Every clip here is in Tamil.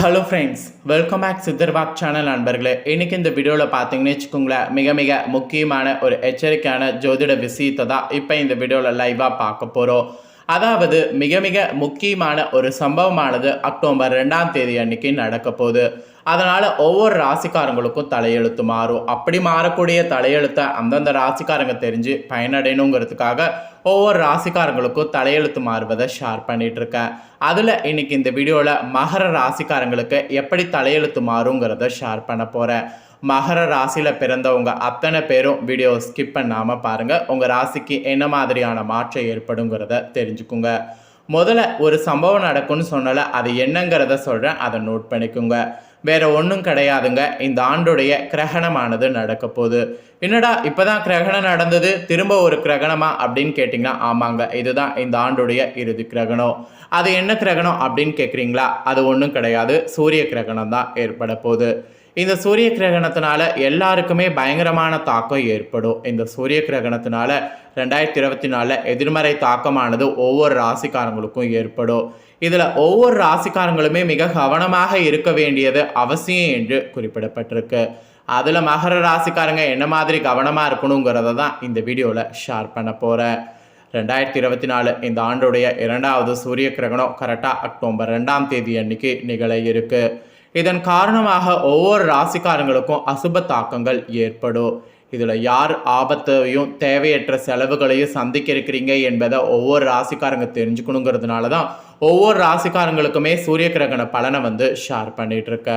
ஹலோ ஃப்ரெண்ட்ஸ், வெல்கம் பேக் சித்தர்வாக் சேனல் நண்பர்களே. இன்றைக்கி இந்த வீடியோவில் பார்த்தீங்கன்னு வச்சுக்கோங்களேன், மிக முக்கியமான ஒரு எச்சரிக்கையான ஜோதிட விஷயத்தை தான் இப்போ இந்த வீடியோவில் லைவாக பார்க்க போகிறோம். அதாவது மிக முக்கியமான ஒரு சம்பவமானது அக்டோபர் 2ஆம் தேதி அன்னைக்கு நடக்க போகுது. அதனால் ஒவ்வொரு ராசிக்காரங்களுக்கும் தலையெழுத்து மாறும். அப்படி மாறக்கூடிய தலையெழுத்தை அந்தந்த ராசிக்காரங்க தெரிஞ்சு பயனடையணுங்கிறதுக்காக ஒவ்வொரு ராசிக்காரங்களுக்கும் தலையெழுத்து மாறுவதை ஷேர் பண்ணிகிட்ருக்கேன். அதில் இன்றைக்கி இந்த வீடியோவில் மகர ராசிக்காரங்களுக்கு எப்படி தலையெழுத்து மாறுங்கிறத ஷேர் பண்ண போகிறேன். மகர ராசியில் பிறந்தவங்க அத்தனை பேரும் வீடியோ ஸ்கிப் பண்ணாமல் பாருங்கள். உங்கள் ராசிக்கு என்ன மாதிரியான மாற்றம் ஏற்படுங்கிறத தெரிஞ்சுக்குங்க. முதல்ல ஒரு சம்பவம் நடக்கும்னு சொன்னால அது என்னங்கிறத சொல்கிறேன், அதை நோட் பண்ணிக்கோங்க. வேறு ஒன்றும் கிடையாதுங்க, இந்த ஆண்டுடைய கிரகணமானது நடக்க போகுது. என்னடா இப்போ தான் கிரகணம் நடந்தது, திரும்ப ஒரு கிரகணமா அப்படின்னு கேட்டிங்கன்னா, ஆமாங்க, இதுதான் இந்த ஆண்டுடைய இறுதி கிரகணம். அது என்ன கிரகணம் அப்படின்னு கேட்குறீங்களா? அது ஒன்றும் கிடையாது, சூரிய கிரகணம் தான் ஏற்பட போகுது. இந்த சூரிய கிரகணத்தினால எல்லாருக்குமே பயங்கரமான தாக்கம் ஏற்படும். இந்த சூரிய கிரகணத்தினால 2024 எதிர்மறை தாக்கமானது ஒவ்வொரு ராசிக்காரங்களுக்கும் ஏற்படும். இதில் ஒவ்வொரு ராசிக்காரங்களுமே மிக கவனமாக இருக்க வேண்டியது அவசியம் என்று குறிப்பிடப்பட்டிருக்கு. அதில் மகர ராசிக்காரங்க என்ன மாதிரி கவனமாக இருக்கணுங்கிறத தான் இந்த வீடியோவில் ஷேர் பண்ண போகிறேன். 2024 இந்த ஆண்டுடைய 2வது சூரிய கிரகணம் கரெக்டாக அக்டோபர் 2ஆம் தேதி அன்னைக்கு நிகழ இருக்கு. இதன் காரணமாக ஒவ்வொரு ராசிக்காரங்களுக்கும் அசுப தாக்கங்கள் ஏற்படும். இதில் யார் ஆபத்தையும் தேவையற்ற செலவுகளையும் சந்திக்க இருக்கிறீங்க என்பதை ஒவ்வொரு ராசிக்காரங்க தெரிஞ்சுக்கணுங்கிறதுனால தான் ஒவ்வொரு ராசிக்காரங்களுக்குமே சூரிய கிரகண பலனை ஷேர் பண்ணிகிட்ருக்க.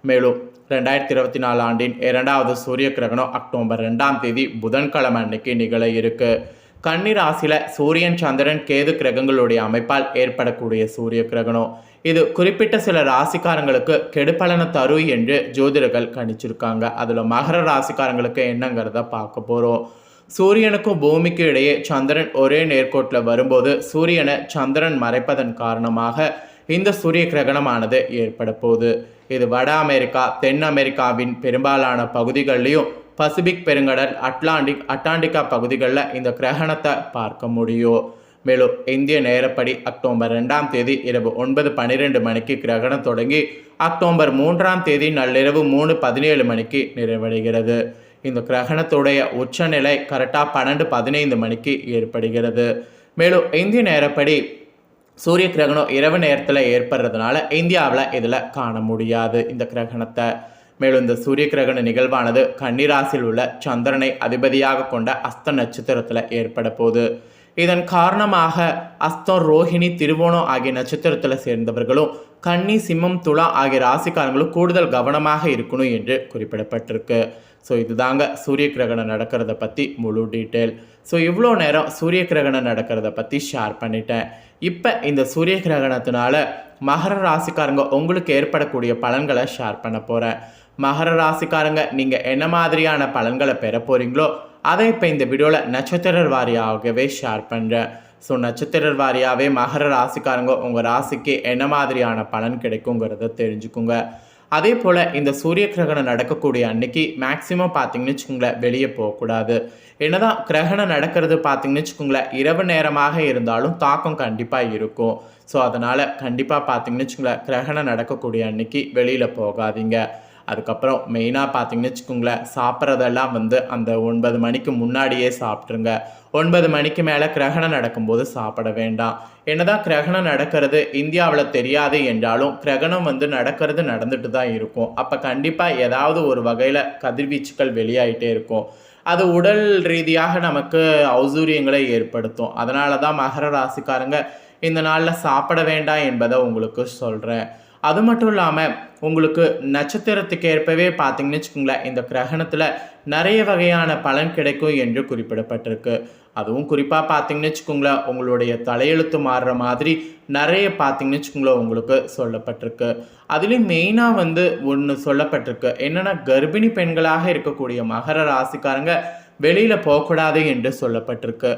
மேலும் 2024 ஆண்டின் 2வது சூரிய கிரகணம் அக்டோபர் 2ஆம் தேதி புதன்கிழமை அன்னைக்கு நிகழ இருக்கு. கன்னி ராசியில் சூரியன், சந்திரன், கேது கிரகங்களுடைய அமைப்பால் ஏற்படக்கூடிய சூரிய கிரகணம் இது குறிப்பிட்ட சில ராசிக்காரங்களுக்கு கெடுபலனை தரும் என்று ஜோதிடர்கள் கணிச்சிருக்காங்க. அதில் மகர ராசிக்காரங்களுக்கு என்னங்கிறத பார்க்க போகிறோம். சூரியனுக்கும் பூமிக்கும் இடையே சந்திரன் ஒரே நேர்கோட்டில் வரும்போது சூரியனை சந்திரன் மறைப்பதன் காரணமாக இந்த சூரிய கிரகணமானது ஏற்பட போகுது. இது வட அமெரிக்கா, தென் அமெரிக்காவின் பெரும்பாலான பகுதிகளிலையும் பசிபிக் பெருங்கடல், அட்லாண்டிகா பகுதிகளில் இந்த கிரகணத்தை பார்க்க முடியும். மேலும் இந்திய நேரப்படி அக்டோபர் 2ஆம் தேதி இரவு 9:12 மணிக்கு கிரகணம் தொடங்கி அக்டோபர் 3ஆம் தேதி நள்ளிரவு 3:17 மணிக்கு நிறைவடைகிறது. இந்த கிரகணத்துடைய உச்சநிலை கரெக்டாக 12:15 மணிக்கு ஏற்படுகிறது. மேலும் இந்திய நேரப்படி சூரிய கிரகணம் இரவு நேரத்தில் ஏற்படுறதுனால இந்தியாவில் இதில் காண முடியாது இந்த கிரகணத்தை. மேலும் இந்த சூரிய கிரகண நிகழ்வானது கன்னிராசியில் உள்ள சந்திரனை அதிபதியாக கொண்ட அஸ்த நட்சத்திரத்தில் ஏற்பட போகுது. இதன் காரணமாக அஸ்தம், ரோஹிணி, திருவோணம் ஆகிய நட்சத்திரத்தில் சேர்ந்தவர்களும் கன்னி, சிம்மம், துலா ஆகிய ராசிக்காரங்களும் கூடுதல் கவனமாக இருக்கணும் என்று குறிப்பிடப்பட்டிருக்கு. ஸோ இதுதாங்க சூரிய கிரகணம் நடக்கிறத பற்றி முழு டீட்டெயில். ஸோ இவ்வளோ நேரம் சூரிய கிரகணம் நடக்கிறத பற்றி ஷேர் பண்ணிட்டேன். இப்போ இந்த சூரிய கிரகணத்தினால மகர ராசிக்காரங்க உங்களுக்கு ஏற்படக்கூடிய பலன்களை ஷேர் பண்ண போகிறேன். மகர ராசிக்காரங்க நீங்கள் என்ன மாதிரியான பலன்களை பெற போகிறீங்களோ அதை இப்போ இந்த வீடியோவில் நட்சத்திர வாரியாகவே ஷேர் பண்ணுறேன். ஸோ நட்சத்திர வாரியாகவே மகர ராசிக்காரங்க உங்கள் ராசிக்கு என்ன மாதிரியான பலன் கிடைக்குங்கிறத தெரிஞ்சுக்குங்க. அதே போல் இந்த சூரிய கிரகணம் நடக்கக்கூடிய அன்னைக்கு மேக்சிமம் பார்த்தீங்கன்னு வச்சுக்கோங்களேன் வெளியே போகக்கூடாது. என்னதான் கிரகணம் நடக்கிறது பார்த்தீங்கன்னு வச்சுக்கோங்களேன் இரவு நேரமாக இருந்தாலும் தாக்கம் கண்டிப்பாக இருக்கும். ஸோ அதனால் கண்டிப்பாக பார்த்தீங்கன்னு வச்சுக்கோங்களேன் கிரகணம் நடக்கக்கூடிய அன்னைக்கு வெளியில் போகாதீங்க. அதுக்கப்புறம் மெயினாக பார்த்தீங்கன்னு வச்சுக்கோங்களேன் சாப்பிட்றதெல்லாம் அந்த 9 மணிக்கு முன்னாடியே சாப்பிட்ருங்க. 9 மணிக்கு மேலே கிரகணம் நடக்கும்போது சாப்பிட வேண்டாம். என்னதான் கிரகணம் நடக்கிறது இந்தியாவில் தெரியாது என்றாலும் கிரகணம் நடக்கிறது நடந்துட்டு தான் இருக்கும். அப்போ கண்டிப்பாக ஏதாவது ஒரு வகையில் கதிர்வீச்சுக்கள் வெளியாகிட்டே இருக்கும். அது உடல் ரீதியாக நமக்கு ஔசூரியங்களை ஏற்படுத்தும். அதனால தான் மகர ராசிக்காரங்க இந்த நாளில் சாப்பிட வேண்டாம் என்பதை உங்களுக்கு சொல்கிறேன். அது மட்டும் இல்லாமல் உங்களுக்கு நட்சத்திரத்துக்கு ஏற்பவே பார்த்தீங்கன்னு வச்சுக்கோங்களேன் இந்த கிரகணத்தில் நிறைய வகையான பலன் கிடைக்கும் என்று குறிப்பிடப்பட்டிருக்கு. அதுவும் குறிப்பாக பார்த்தீங்கன்னு வச்சுக்கோங்களேன் உங்களுடைய தலையெழுத்து மாறுற மாதிரி நிறைய பார்த்தீங்கன்னு வச்சுக்கோங்களேன் உங்களுக்கு சொல்லப்பட்டிருக்கு. அதுலேயும் மெயினாக ஒன்று சொல்லப்பட்டிருக்கு. என்னென்னா கர்ப்பிணி பெண்களாக இருக்கக்கூடிய மகர ராசிக்காரங்க வெளியில் போகக்கூடாது என்று சொல்லப்பட்டிருக்கு.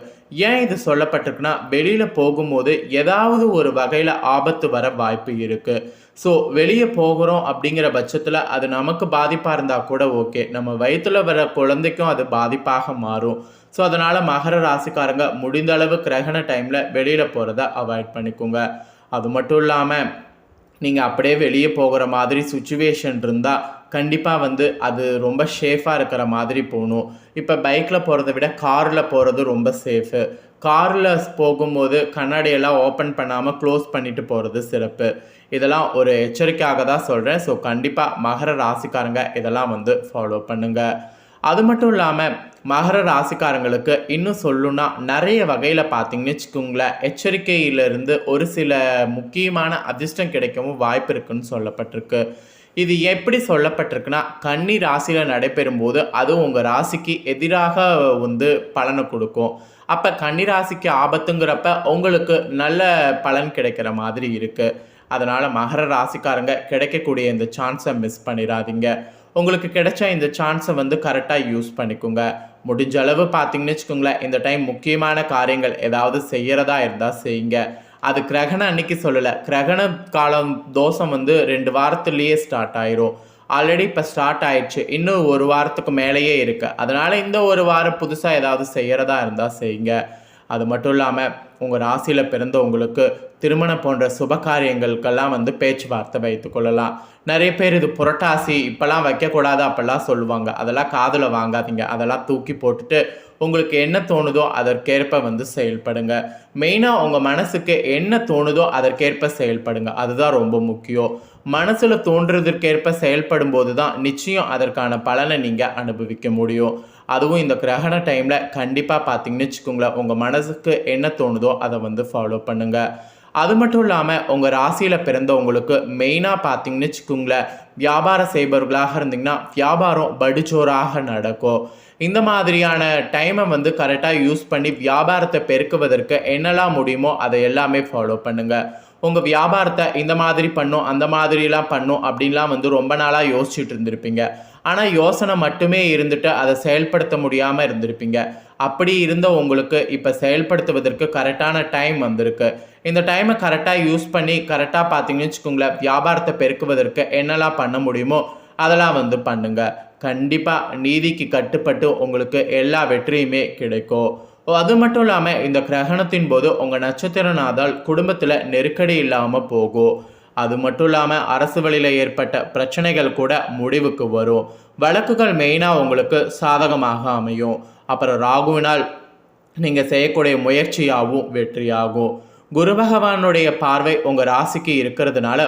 ஏன் இது சொல்லப்பட்டிருக்குன்னா வெளியில் போகும்போது ஏதாவது ஒரு வகையில் ஆபத்து வர வாய்ப்பு இருக்குது. ஸோ வெளியே போகிறோம் அப்படிங்கிற பட்சத்தில் அது நமக்கு பாதிப்பாக இருந்தால் கூட ஓகே, நம்ம வயிற்றில் வர குழந்தைக்கும் அது பாதிப்பாக மாறும். ஸோ அதனால் மகர ராசிக்காரங்க முடிந்த அளவு கிரகண டைமில் வெளியில் போகிறத அவாய்ட் பண்ணிக்கோங்க. அது மட்டும் இல்லாமல் நீங்கள் அப்படியே வெளியே போகிற மாதிரி சுச்சுவேஷன் இருந்தால் கண்டிப்பாக வந்து அது ரொம்ப சேஃபாக இருக்கிற மாதிரி போகணும். இப்போ பைக்கில் போகிறத விட காரில் போகிறது ரொம்ப சேஃபு. காரில் போகும்போது கண்ணாடியெல்லாம் ஓப்பன் பண்ணாமல் க்ளோஸ் பண்ணிவிட்டு போகிறது சிறப்பு. இதெல்லாம் ஒரு எச்சரிக்கையாக தான் சொல்கிறேன். ஸோ கண்டிப்பாக மகர ராசிக்காரங்க இதெல்லாம் வந்து ஃபாலோ பண்ணுங்கள். அது மட்டும் இல்லாமல் மகர ராசிக்காரங்களுக்கு இன்னும் சொல்லணுன்னா நிறைய வகையில் பார்த்தீங்கன்னு வச்சுக்கோங்களேன், எச்சரிக்கையிலிருந்து ஒரு சில முக்கியமான அதிர்ஷ்டம் கிடைக்கவும் வாய்ப்பு இருக்குன்னு சொல்லப்பட்டிருக்கு. இது எப்படி சொல்லப்பட்டிருக்குன்னா, கன்னி ராசியில் நடைபெறும் போது அதுவும் உங்கள் ராசிக்கு எதிராக வந்து பலனை கொடுக்கும். அப்போ கன்னி ராசிக்கு ஆபத்துங்கிறப்ப உங்களுக்கு நல்ல பலன் கிடைக்கிற மாதிரி இருக்குது. அதனால் மகர ராசிக்காரங்க கிடைக்கக்கூடிய இந்த சான்ஸை மிஸ் பண்ணிடாதீங்க. உங்களுக்கு கிடைச்ச இந்த சான்ஸை வந்து கரெக்டாக யூஸ் பண்ணிக்கோங்க. முடிஞ்ச அளவு பார்த்தீங்கன்னு வச்சுக்கோங்களேன், இந்த டைம் முக்கியமான காரியங்கள் ஏதாவது செய்கிறதா இருந்தால் செய்யுங்க. அது கிரகணம் அன்னைக்கு சொல்லலை, கிரகண காலம் தோஷம் வந்து 2 வாரத்துலேயே ஸ்டார்ட் ஆயிரும். ஆல்ரெடி இப்போ ஸ்டார்ட் ஆயிடுச்சு, இன்னும் 1 வாரத்துக்கு மேலேயே இருக்குது. அதனால் இந்த 1 வாரம் புதுசாக ஏதாவது செய்கிறதா இருந்தால் செய்யுங்க. அது மட்டும் இல்லாமல் உங்கள் ராசியில் பிறந்த உங்களுக்கு திருமணம் போன்ற சுப காரியங்களுக்கெல்லாம் வந்து பேச்சுவார்த்தை வைத்து கொள்ளலாம். நிறைய பேர் இது புரட்டாசி இப்போல்லாம் வைக்கக்கூடாது அப்படிலாம் சொல்லுவாங்க. அதெல்லாம் காதில் வாங்காதீங்க. அதெல்லாம் தூக்கி போட்டுட்டு உங்களுக்கு என்ன தோணுதோ அதற்கேற்ப வந்து செயல்படுங்க. மெயினாக உங்கள் மனசுக்கு என்ன தோணுதோ அதற்கேற்ப செயல்படுங்க. அதுதான் ரொம்ப முக்கியம். மனசில் தோன்றதற்கேற்ப செயல்படும் போது தான் நிச்சயம் அதற்கான பலனை நீங்கள் அனுபவிக்க முடியும். அதுவும் இந்த கிரகண டைமில் கண்டிப்பாக பார்த்தீங்கன்னு வச்சுக்கோங்களேன், உங்கள் மனசுக்கு என்ன தோணுதோ அதை வந்து ஃபாலோ பண்ணுங்கள். அது மட்டும் இல்லாமல் உங்கள் ராசியில் பிறந்தவங்களுக்கு மெயினாக பார்த்தீங்கன்னு வச்சுக்கோங்களேன், வியாபாரம் செய்பவர்களாக இருந்தீங்கன்னா வியாபாரம் படுஜோராக நடக்கும். இந்த மாதிரியான டைமை வந்து கரெக்டாக யூஸ் பண்ணி வியாபாரத்தை பெருக்குவதற்கு என்னெல்லாம் முடியுமோ அதை எல்லாமே ஃபாலோ பண்ணுங்கள். உங்கள் வியாபாரத்தை இந்த மாதிரி பண்ணும் அந்த மாதிரிலாம் பண்ணும் அப்படின்லாம் வந்து ரொம்ப நாளாக யோசிச்சுட்டு இருந்திருப்பீங்க. ஆனால் யோசனை மட்டுமே இருந்துட்டு அதை செயல்படுத்த முடியாமல் இருந்திருப்பீங்க. அப்படி இருந்த உங்களுக்கு இப்போ செயல்படுத்துவதற்கு கரெக்டான டைம் வந்திருக்கு. இந்த டைமை கரெக்டாக யூஸ் பண்ணி கரெக்டாக பார்த்தீங்கன்னு வச்சுக்கோங்களேன், வியாபாரத்தை பெருக்குவதற்கு என்னெல்லாம் பண்ண முடியுமோ அதெல்லாம் வந்து பண்ணுங்கள். கண்டிப்பாக நீதிக்கு கட்டுப்பட்டு உங்களுக்கு எல்லா வெற்றியுமே கிடைக்கும். அது மட்டும் இல்லாமல் இந்த கிரகணத்தின் போது உங்கள் நட்சத்திரநாதால் குடும்பத்தில் நெருக்கடி இல்லாமல் போகும். அது மட்டும் இல்லாமல் அரசு வழியில் ஏற்பட்ட பிரச்சனைகள் கூட முடிவுக்கு வரும். வழக்குகள் மெயினாக உங்களுக்கு சாதகமாக அமையும். அப்புறம் ராகுவினால் நீங்கள் செய்யக்கூடிய முயற்சியாகவும் வெற்றியாகும். குரு பகவானுடைய பார்வை உங்கள் ராசிக்கு இருக்கிறதுனால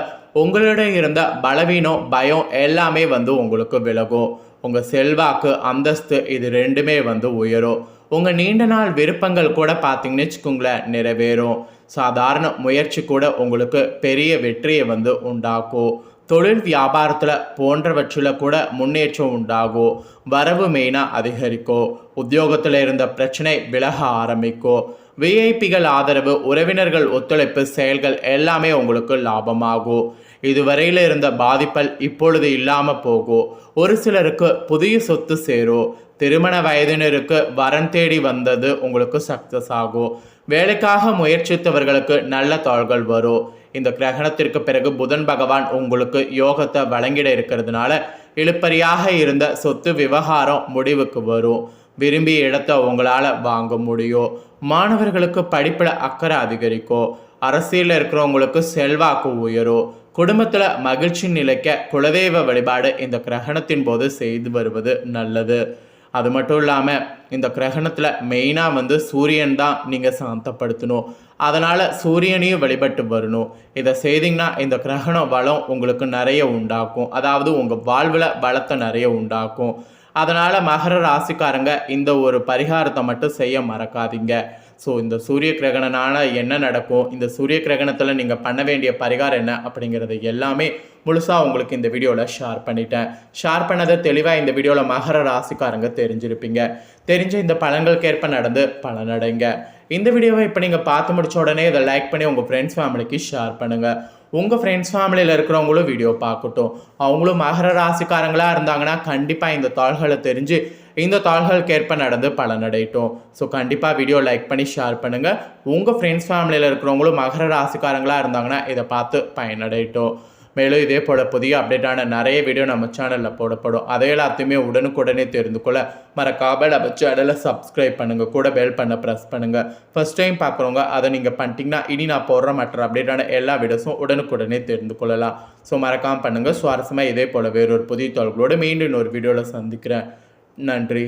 உங்களிடம் இருந்த பலவீனம் பயம் எல்லாமே வந்து உங்களுக்கு விலகும். உங்கள் செல்வாக்கு அந்தஸ்து இது 2மே வந்து உயரும். உங்கள் நீண்ட நாள் விருப்பங்கள் கூட பார்த்தீங்கன்னு வச்சுக்கோங்களேன் நிறைவேறும். சாதாரண முயற்சி கூட உங்களுக்கு பெரிய வெற்றியை வந்து உண்டாக்கும். தொழில் வியாபாரத்தில் போன்றவற்றில் கூட முன்னேற்றம் உண்டாகும். வரவு மெயினாக அதிகரிக்கும். உத்தியோகத்தில் இருந்த பிரச்சனை விலக ஆரம்பிக்கும். விஐபிகள் ஆதரவு, உறவினர்கள் ஒத்துழைப்பு செயல்கள் எல்லாமே உங்களுக்கு லாபமாகும். இதுவரையில் இருந்த பாதிப்பல் இப்பொழுது இல்லாமல் போகும். ஒரு சிலருக்கு புதிய சொத்து சேரும். திருமண வயதினருக்கு வரன் தேடி வந்தது உங்களுக்கு சக்ஸஸ் ஆகும். வேலைக்காக முயற்சித்தவர்களுக்கு நல்ல தாள்கள் வரும். இந்த கிரகணத்திற்கு பிறகு புதன் பகவான் உங்களுக்கு யோகத்தை வழங்கிட இருக்கிறதுனால இழுப்பறியாக இருந்த சொத்து விவகாரம் முடிவுக்கு வரும். விரும்பிய இடத்தை உங்களால் வாங்க முடியும். மாணவர்களுக்கு படிப்பில் அக்கறை அதிகரிக்கும். அரசியலில் இருக்கிறவங்களுக்கு செல்வாக்கு உயரும். குடும்பத்தில் மகிழ்ச்சி நிலைக்க குலதெய்வ வழிபாடு இந்த கிரகணத்தின் போது செய்து வருவது நல்லது. அது மட்டும் இல்லாமல் இந்த கிரகணத்தில் மெயினாக வந்து சூரியன் தான் நீங்கள் சாந்தப்படுத்தணும். அதனால் சூரியனையும் வழிபட்டு வரணும். இதை செய்திங்கன்னா இந்த கிரகண வளம் உங்களுக்கு நிறைய உண்டாக்கும். அதாவது உங்கள் வாழ்வில் வளத்தை நிறைய உண்டாக்கும். அதனால் மகர ராசிக்காரங்க இந்த ஒரு பரிகாரத்தை மட்டும் செய்ய மறக்காதீங்க. ஸோ இந்த சூரிய கிரகணனால் என்ன நடக்கும், இந்த சூரிய கிரகணத்தில் நீங்கள் பண்ண வேண்டிய பரிகாரம் என்ன அப்படிங்கிறது எல்லாமே முழுசாக உங்களுக்கு இந்த வீடியோவில் ஷேர் பண்ணிட்டேன். ஷேர் பண்ணதை தெளிவாக இந்த வீடியோவில் மகர ராசிக்காரங்க தெரிஞ்சிருப்பீங்க. தெரிஞ்ச இந்த பலன்களுக்கேற்ப நடந்து பலனடைங்க. இந்த வீடியோவை இப்போ நீங்கள் பார்த்து முடிச்ச உடனே இதை லைக் பண்ணி உங்கள் ஃப்ரெண்ட்ஸ் ஃபேமிலிக்கு ஷேர் பண்ணுங்கள். உங்கள் ஃப்ரெண்ட்ஸ் ஃபேமிலியில் இருக்கிறவங்களும் வீடியோ பார்க்கட்டும். அவங்களும் மகர ராசிக்காரங்களாக இருந்தாங்கன்னா கண்டிப்பாக இந்த தாள்களை தெரிஞ்சு இந்த தாள்களுக்கேற்ப நடந்து பலனடையட்டும். ஸோ கண்டிப்பாக வீடியோ லைக் பண்ணி ஷேர் பண்ணுங்கள். உங்கள் ஃப்ரெண்ட்ஸ் ஃபேமிலியில் இருக்கிறவங்களும் மகர ராசிக்காரங்களாக இருந்தாங்கன்னா இதை பார்த்து பயனடையட்டும். மேலும் இதே போல் புதிய அப்டேட்டான நிறைய வீடியோ நம்ம சேனலில் போடப்படும். அதை எல்லாத்தையுமே உடனுக்குடனே தெரிந்து கொள்ள மறக்காம நம்ம சேனலை சப்ஸ்கிரைப் பண்ணுங்கள், கூட பெல் பண்ண ப்ரெஸ் பண்ணுங்கள். ஃபர்ஸ்ட் டைம் பார்க்குறவங்க அதை நீங்கள் பண்ணிட்டீங்கன்னா இனி நான் போடுற மற்ற அப்டேட்டான எல்லா வீடியோஸும் உடனுக்குடனே தெரிந்து கொள்ளலாம். ஸோ மறக்காமல் பண்ணுங்கள். சுவாரஸ்யமாக இதே போல் வேறொரு புதிய தகவலோடு மீண்டும் ஒரு வீடியோவில் சந்திக்கிறேன். நன்றி.